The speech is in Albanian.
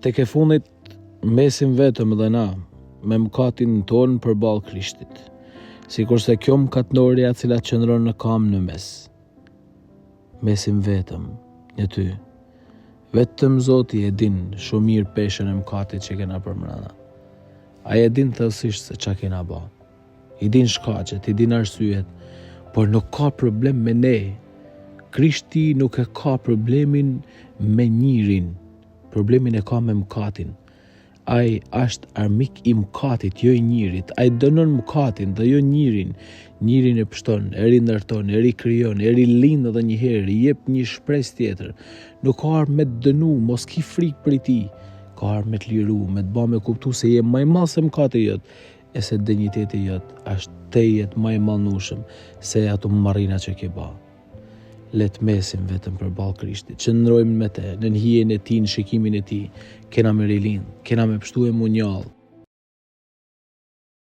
Tek e fundit mesim vetëm dhe na me mëkatin tonë përballë Krishtit, sikurse kjo mëkatnorja e cila qëndron në kam në mes. Mesim vetëm në ty. Vetëm Zoti e din shumë mirë peshën e mëkatit që kena përmbrana. Ai e din thellësisht se çka kena bë. I din shkaqet, i din arsyet, por nuk ka problem me ne. Krishti nuk e ka problemin me njirin, problemin e ka me mëkatin. Ai është armik i mëkatit, jo i njirit. Ai dënon mëkatin dhe jo njirin. Njirin e pështon, e rindërton, e rikrijon, e rilind edhe një herë, i jep një shpresë tjetër. Nuk ka ardhur me të dënu, mos ki frikë për ti. Ka ardhur me të liru, me të bë me kuptu se je më i madh se mëkati jot, e se dinjiteti jot është te jetë më i mallnushëm se ato marrina që ke bë. Le të mesim vetëm përballë Krishtit, qëndrojmë me te, në hijen e tij, në shikimin e tij, kena me rilind, kena me pështu e munjall.